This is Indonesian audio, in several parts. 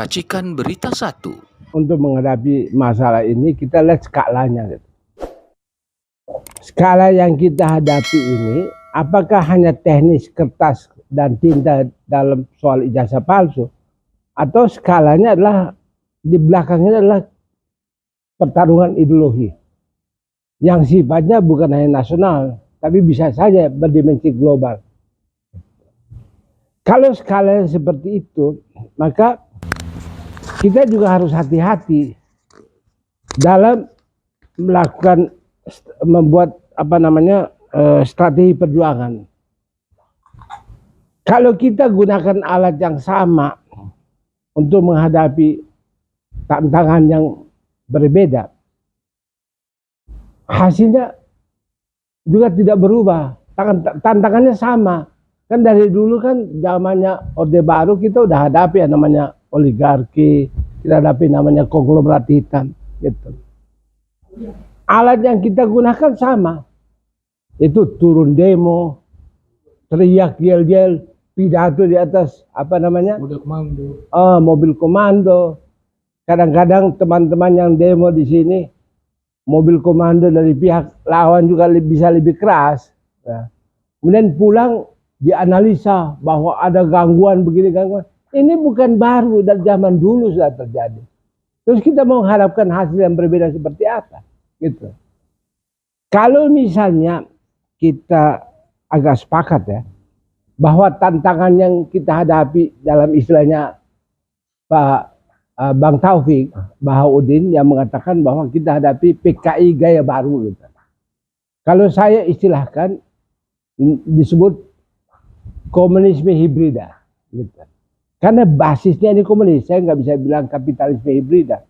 Racikan Berita 1. Untuk menghadapi masalah ini kita lihat skalanya gitu. Skala yang kita hadapi ini apakah hanya teknis kertas dan tinta dalam soal ijazah palsu, atau skalanya adalah di belakangnya adalah pertarungan ideologi yang sifatnya bukan hanya nasional tapi bisa saja berdimensi global. Kalau skalanya seperti itu, maka kita juga harus hati-hati dalam membuat strategi perjuangan. Kalau kita gunakan alat yang sama untuk menghadapi tantangan yang berbeda, hasilnya juga tidak berubah. Tantangannya sama. Kan dari dulu kan zamannya Orde Baru kita udah hadapi yang namanya oligarki, kita hadapi namanya konglomerat hitam gitu. Alat yang kita gunakan sama, itu turun demo, teriak yel-yel, pidato di atas mobil komando. Kadang-kadang teman-teman yang demo di sini mobil komando dari pihak lawan juga bisa lebih keras. Nah, kemudian pulang dianalisa bahwa ada gangguan begini gangguan. Ini bukan baru, dari zaman dulu sudah terjadi. Terus kita mau mengharapkan hasil yang berbeda seperti apa? Gitu. Kalau misalnya kita agak sepakat ya, bahwa tantangan yang kita hadapi dalam istilahnya Bang Taufik Bahaudin yang mengatakan bahwa kita hadapi PKI gaya baru gitu. Kalau saya istilahkan disebut komunisme hibrida gitu. Karena basisnya ini komunis, saya nggak bisa bilang kapitalisme hibrida.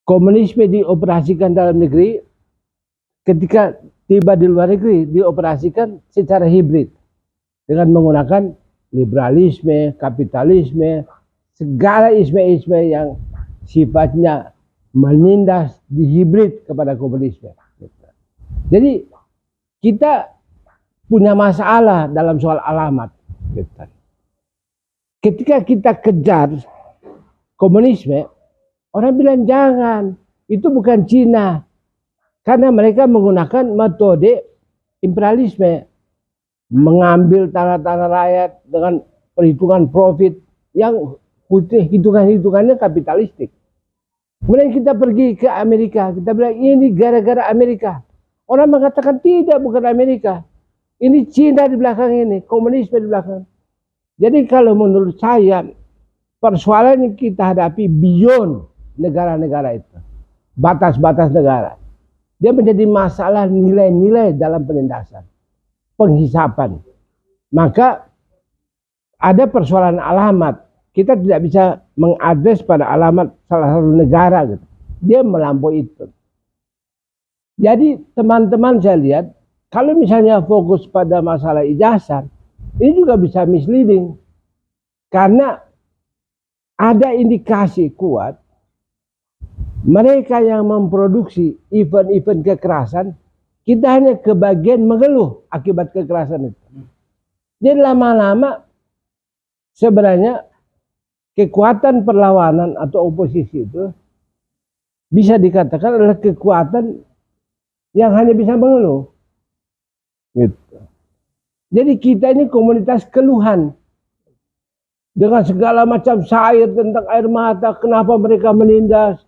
Komunisme dioperasikan dalam negeri, ketika tiba di luar negeri dioperasikan secara hibrid dengan menggunakan liberalisme, kapitalisme, segala isme-isme yang sifatnya menindas dihibrid kepada komunisme. Jadi kita punya masalah dalam soal alamat. Ketika kita kejar komunisme, orang bilang jangan, itu bukan Cina. Karena mereka menggunakan metode imperialisme, mengambil tanah-tanah rakyat dengan perhitungan profit yang hitungannya kapitalistik. Kemudian kita pergi ke Amerika, kita bilang ini gara-gara Amerika. Orang mengatakan tidak, bukan Amerika. Ini Cina di belakang ini, komunisme di belakang. Jadi kalau menurut saya, persoalan yang kita hadapi beyond negara-negara itu, batas-batas negara. Dia menjadi masalah nilai-nilai dalam penindasan, penghisapan. Maka ada persoalan alamat. Kita tidak bisa mengadres pada alamat salah satu negara gitu. Dia melampaui itu. Jadi teman-teman saya lihat, kalau misalnya fokus pada masalah ijazah, ini juga bisa misleading. Karena ada indikasi kuat, mereka yang memproduksi event-event kekerasan, kita hanya kebagian mengeluh akibat kekerasan itu. Jadi lama-lama sebenarnya kekuatan perlawanan atau oposisi itu bisa dikatakan adalah kekuatan yang hanya bisa mengeluh. Gitu. Jadi kita ini komunitas keluhan. Dengan segala macam syair tentang air mata, kenapa mereka menindas,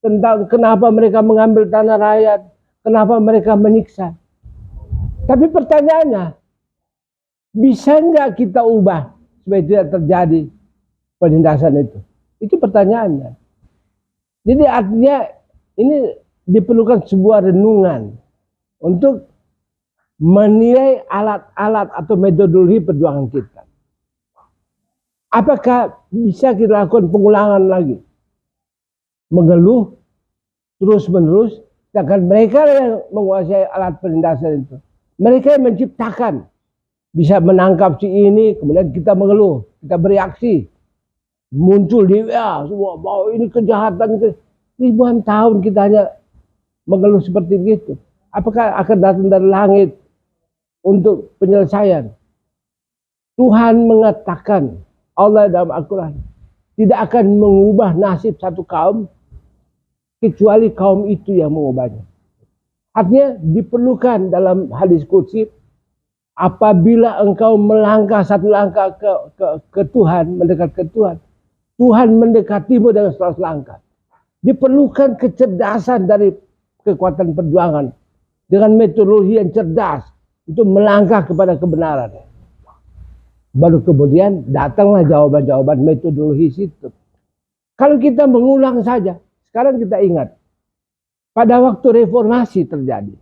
tentang kenapa mereka mengambil tanah rakyat, kenapa mereka menyiksa. Tapi pertanyaannya, bisa nggak kita ubah supaya tidak terjadi penindasan itu? Itu pertanyaannya. Jadi artinya ini diperlukan sebuah renungan untuk menilai alat-alat atau metodologi perjuangan kita. Apakah bisa kita lakukan pengulangan lagi? Mengeluh terus-menerus, sedangkan mereka yang menguasai alat penindasan itu. Mereka yang menciptakan, bisa menangkap si ini, kemudian kita mengeluh, kita bereaksi. Muncul di semua bahwa ini kejahatan. Ribuan tahun kita hanya mengeluh seperti itu. Apakah akan datang dari langit untuk penyelesaian? Tuhan mengatakan, Allah dalam Al-Quran, tidak akan mengubah nasib satu kaum kecuali kaum itu yang mengubahnya. Artinya diperlukan dalam hadis qudsi, apabila engkau melangkah satu langkah ke Tuhan, mendekat ke Tuhan, Tuhan mendekatimu dengan 100 langkah. Diperlukan kecerdasan dari kekuatan perjuangan dengan metodologi yang cerdas untuk melangkah kepada kebenaran. Baru kemudian datanglah jawaban-jawaban metodologi itu. Kalau kita mengulang saja, sekarang kita ingat, pada waktu reformasi terjadi,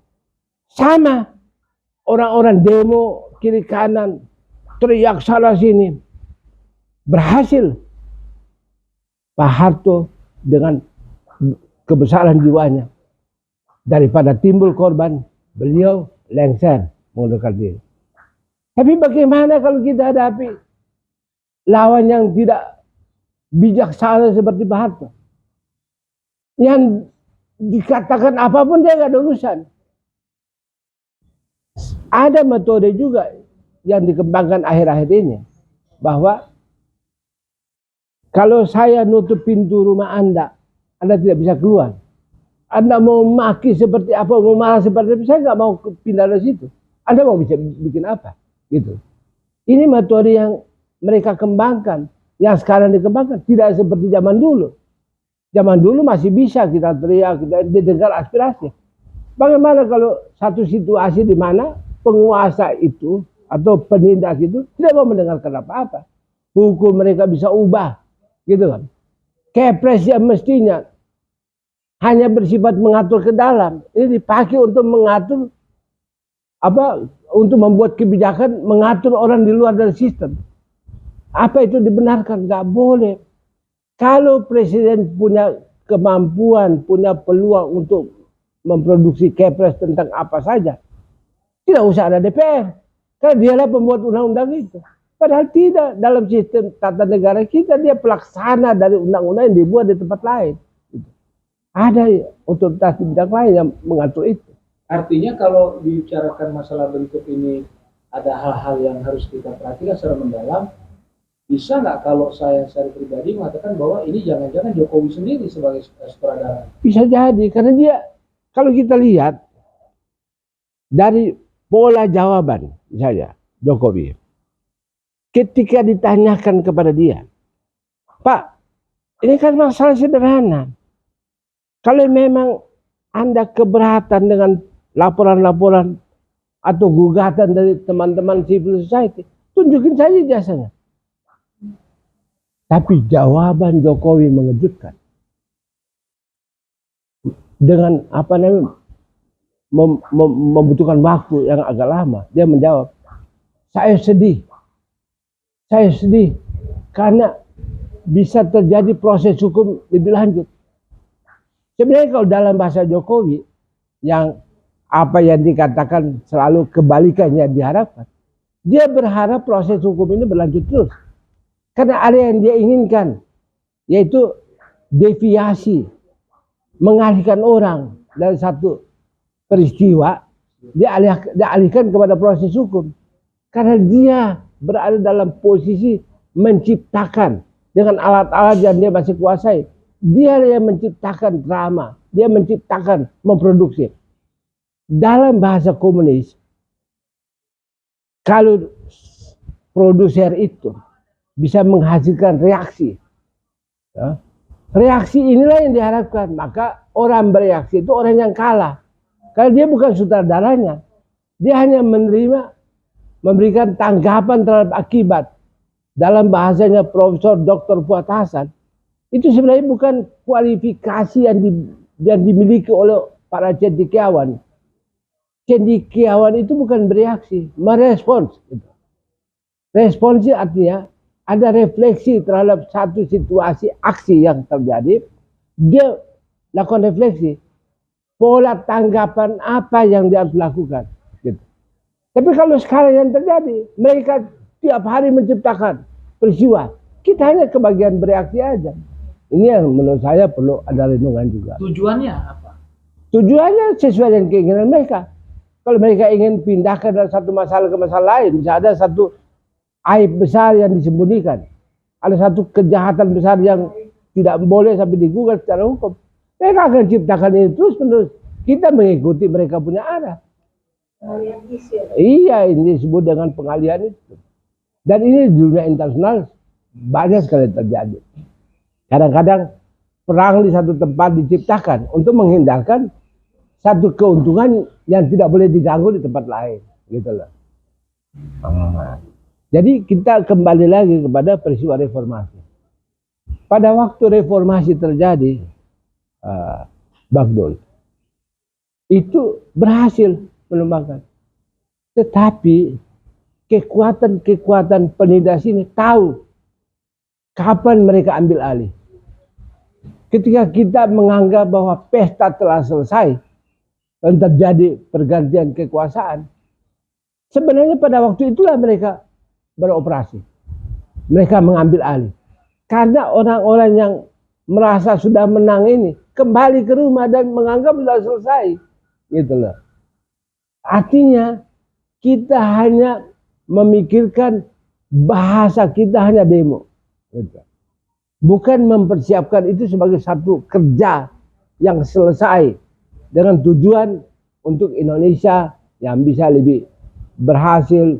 sama orang-orang demo kiri kanan, teriak sana sini, berhasil Pak Harto dengan kebesaran jiwanya, daripada timbul korban, beliau lengser mengundurkan diri. Tapi bagaimana kalau kita hadapi lawan yang tidak bijaksana seperti Pak Harto, yang dikatakan apapun dia nggak ada urusan. Ada metode juga yang dikembangkan akhir-akhir ini, bahwa kalau saya nutup pintu rumah Anda tidak bisa keluar. Anda mau maki seperti apa, mau marah seperti apa, saya nggak mau pindah dari situ. Anda mau bisa bikin apa? Gitu. Ini metode yang mereka kembangkan, yang sekarang dikembangkan tidak seperti zaman dulu. Zaman dulu masih bisa kita teriak, kita didengar aspirasi. Bagaimana kalau satu situasi di mana penguasa itu atau penindas itu tidak mau mendengarkan apa-apa, hukum mereka bisa ubah, gitu kan? Kepres yang mestinya hanya bersifat mengatur ke dalam, ini dipakai untuk mengatur untuk membuat kebijakan, mengatur orang di luar dari sistem. Apa itu dibenarkan? Nggak boleh. Kalau presiden punya kemampuan, punya peluang untuk memproduksi kepres tentang apa saja, tidak usah ada DPR, karena dialah pembuat undang-undang itu. Padahal tidak, dalam sistem tata negara kita dia pelaksana dari undang-undang yang dibuat di tempat lain. Ada otoritas di bidang lain yang mengatur itu. Artinya kalau dibicarakan masalah bentuk ini, ada hal-hal yang harus kita perhatikan secara mendalam. Bisa nggak kalau saya secara pribadi mengatakan bahwa ini jangan-jangan Jokowi sendiri sebagai sutradara? Bisa jadi, karena dia, kalau kita lihat dari pola jawaban saya, Jokowi, ketika ditanyakan kepada dia, Pak, ini kan masalah sederhana. Kalau memang Anda keberatan dengan laporan-laporan atau gugatan dari teman-teman civil society, tunjukin saja jasanya. Tapi jawaban Jokowi mengejutkan. Dengan membutuhkan waktu yang agak lama, dia menjawab, saya sedih karena bisa terjadi proses hukum lebih lanjut. Sebenarnya kalau dalam bahasa Jokowi, yang apa yang dikatakan selalu kebalikannya diharapkan, dia berharap proses hukum ini berlanjut terus. Karena ada yang dia inginkan, yaitu deviasi, mengalihkan orang dari satu peristiwa, dia alihkan kepada proses hukum. Karena dia berada dalam posisi menciptakan dengan alat-alat yang dia masih kuasai. Dia yang menciptakan drama, dia menciptakan, memproduksi. Dalam bahasa komunis, kalau produser itu bisa menghasilkan reaksi, ya, reaksi inilah yang diharapkan. Maka orang bereaksi itu orang yang kalah, karena dia bukan sutradaranya, dia hanya memberikan tanggapan terhadap akibat. Dalam bahasanya Profesor Dr. Fuad Hasan, itu sebenarnya bukan kualifikasi yang dimiliki oleh para cendekiawan. Cendekiawan itu bukan bereaksi, merespons. Responsi artinya ada refleksi terhadap satu situasi aksi yang terjadi. Dia lakukan refleksi, pola tanggapan apa yang dia harus lakukan. Gitu. Tapi kalau sekarang yang terjadi, mereka tiap hari menciptakan peristiwa. Kita hanya kebagian bereaksi aja. Ini yang menurut saya perlu ada renungan juga. Tujuannya apa? Tujuannya sesuai dengan keinginan mereka. Kalau mereka ingin pindahkan dari satu masalah ke masalah lain, bisa ada satu aib besar yang disembunyikan. ada satu kejahatan besar yang tidak boleh sampai digugat secara hukum, mereka akan ciptakan ini terus menerus. Kita mengikuti mereka punya arah. Iya, ini disebut dengan pengalihan itu. Dan ini di dunia internasional banyak sekali terjadi. Kadang-kadang perang di satu tempat diciptakan untuk menghindarkan satu keuntungan yang tidak boleh diganggu di tempat lain, gitu loh. Jadi kita kembali lagi kepada peristiwa reformasi. Pada waktu reformasi terjadi, Bagdul itu berhasil menumbangkan. Tetapi kekuatan-kekuatan penindas ini tahu kapan mereka ambil alih. Ketika kita menganggap bahwa pesta telah selesai dan terjadi pergantian kekuasaan, sebenarnya pada waktu itulah mereka beroperasi. Mereka mengambil alih. Karena orang-orang yang merasa sudah menang ini kembali ke rumah dan menganggap sudah selesai. Gitu loh. Artinya kita hanya memikirkan bahasa kita hanya demo. Gitu. Bukan mempersiapkan itu sebagai satu kerja yang selesai dengan tujuan untuk Indonesia yang bisa lebih berhasil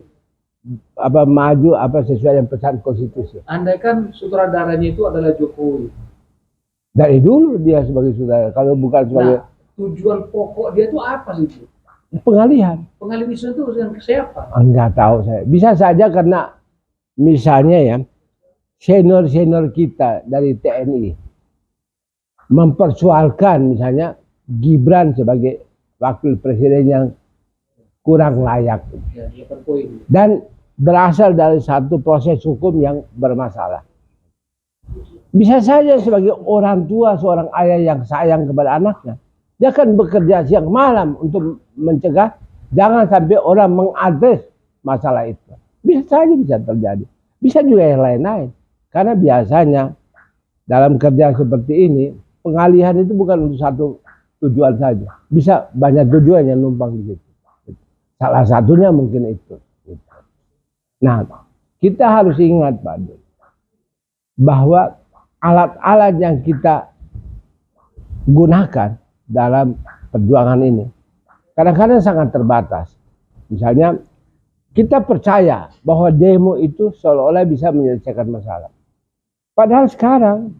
maju sesuai dengan pesan konstitusi. Andai kan sutradaranya itu adalah Jokowi. Dari dulu dia sebagai sutradara. Kalau bukan sebagai tujuan pokok dia itu apa sih? Pengalihan. Pengalihan itu yang siapa? Enggak tahu saya. Bisa saja karena misalnya ya senior-senior kita dari TNI mempersoalkan misalnya Gibran sebagai wakil presiden yang kurang layak. Ya, poin. Dan berasal dari satu proses hukum yang bermasalah. Bisa saja sebagai orang tua, seorang ayah yang sayang kepada anaknya, dia akan bekerja siang malam untuk mencegah jangan sampai orang mengadres masalah itu. Bisa saja bisa terjadi. Bisa juga yang lain-lain. Karena biasanya dalam kerja seperti ini, pengalihan itu bukan untuk satu tujuan saja. Bisa banyak tujuan yang numpang di situ. Salah satunya mungkin itu. Nah, kita harus ingat Pak Dul, bahwa alat-alat yang kita gunakan dalam perjuangan ini kadang-kadang sangat terbatas. Misalnya kita percaya bahwa demo itu seolah-olah bisa menyelesaikan masalah. Padahal sekarang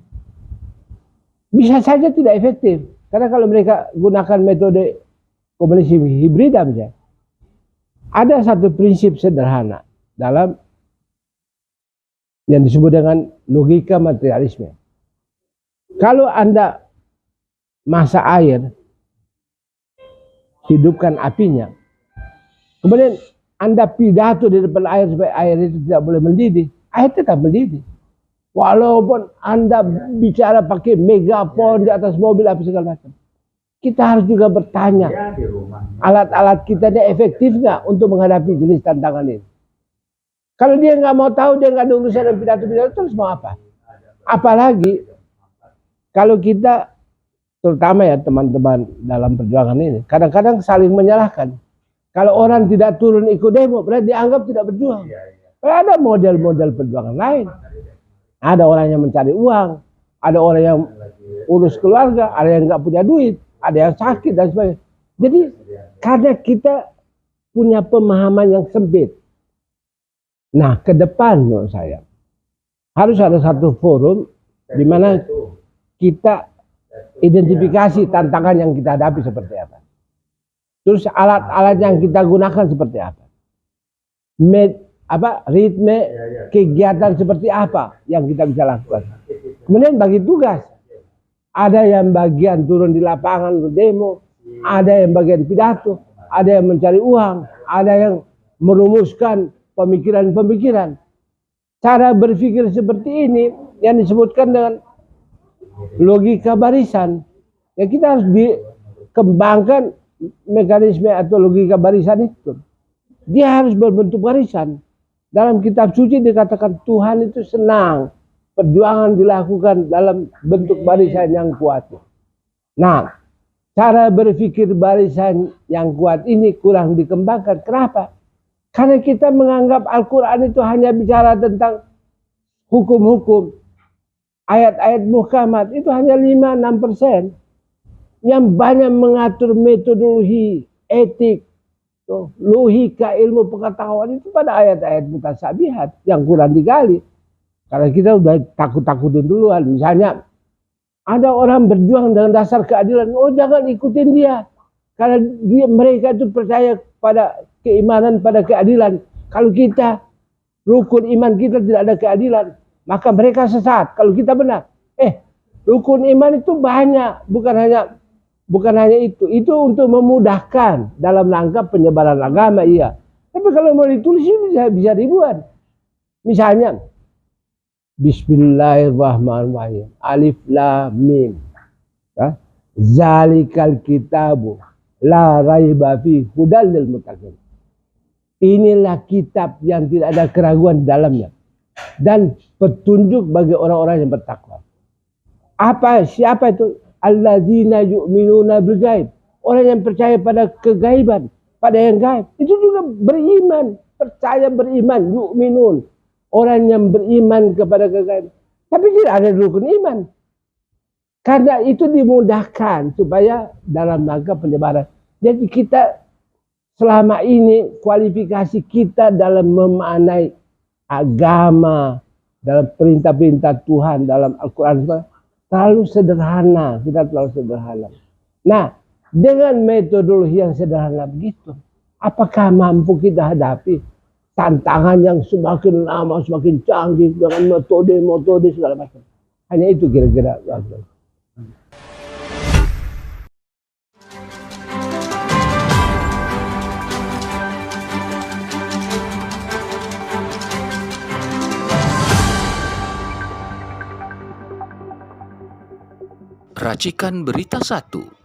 bisa saja tidak efektif. Karena kalau mereka gunakan metode komunikasi hibrida misalnya, ada satu prinsip sederhana dalam yang disebut dengan logika materialisme. Kalau Anda masak air, hidupkan apinya, kemudian Anda pidato di depan air supaya air itu tidak boleh mendidih, air tetap mendidih. Walaupun Anda bicara pakai megafon di atas mobil apa segala macam. Kita harus juga bertanya, alat-alat kita ini efektif nggak untuk menghadapi jenis tantangan ini? Kalau dia nggak mau tahu, dia nggak ada urusan dengan pidato-pidato, terus mau apa? Apalagi kalau kita, terutama ya teman-teman dalam perjuangan ini, kadang-kadang saling menyalahkan. Kalau orang tidak turun ikut demo, berarti dianggap tidak berjuang. Ada model-model perjuangan lain. Ada orang yang mencari uang, ada orang yang urus keluarga, ada yang nggak punya duit, ada yang sakit dan sebagainya. Jadi karena kita punya pemahaman yang sempit. Nah, ke depan menurut saya harus ada satu forum di mana kita identifikasi tantangan yang kita hadapi seperti apa. Terus alat-alat yang kita gunakan seperti apa. Ritme kegiatan seperti apa yang kita bisa lakukan. Kemudian bagi tugas. Ada yang bagian turun di lapangan untuk demo, ada yang bagian pidato, ada yang mencari uang, ada yang merumuskan pemikiran-pemikiran. Cara berpikir seperti ini yang disebutkan dengan logika barisan. Ya kita harus dikembangkan mekanisme atau logika barisan itu. Dia harus berbentuk barisan. Dalam kitab suci dikatakan Tuhan itu senang perjuangan dilakukan dalam bentuk barisan yang kuat. Nah, cara berpikir barisan yang kuat ini kurang dikembangkan. Kenapa? Karena kita menganggap Al-Quran itu hanya bicara tentang hukum-hukum ayat-ayat Muhammad itu hanya 5-6%. Yang banyak mengatur metodologi etik, logika, ilmu pengetahuan itu pada ayat-ayat mutasyabihat yang kurang digali. Karena kita udah takut-takutin duluan. Misalnya ada orang berjuang dengan dasar keadilan, oh jangan ikutin dia. Karena mereka itu percaya pada keimanan, pada keadilan. Kalau kita, rukun iman kita tidak ada keadilan, maka mereka sesat. Kalau kita benar, rukun iman itu banyak, bukan hanya itu untuk memudahkan dalam rangka penyebaran agama, iya. Tapi kalau mau ditulis bisa ribuan. Misalnya Bismillahirrahmanirrahim, Alif Lam Mim, Zalikal kitabu la raiba fi hudal lil muttaqin. Inilah kitab yang tidak ada keraguan di dalamnya dan petunjuk bagi orang-orang yang bertakwa. Siapa itu? Alladzina yu'minuna bil ghaib. Orang yang percaya pada kegaiban, pada yang gaib. Itu juga beriman, percaya beriman, yu'minun. Orang yang beriman kepada kegaiban. Tapi tidak ada rukun iman. Karena itu dimudahkan supaya dalam rangka penyebaran. Jadi kita selama ini kualifikasi kita dalam memaknai agama, dalam perintah-perintah Tuhan, dalam Al-Quran terlalu sederhana, kita terlalu sederhana. Nah, dengan metodologi yang sederhana begitu, apakah mampu kita hadapi tantangan yang semakin lama, semakin canggih dengan metode segala macam? Hanya itu kira-kira. Racikan Berita 1.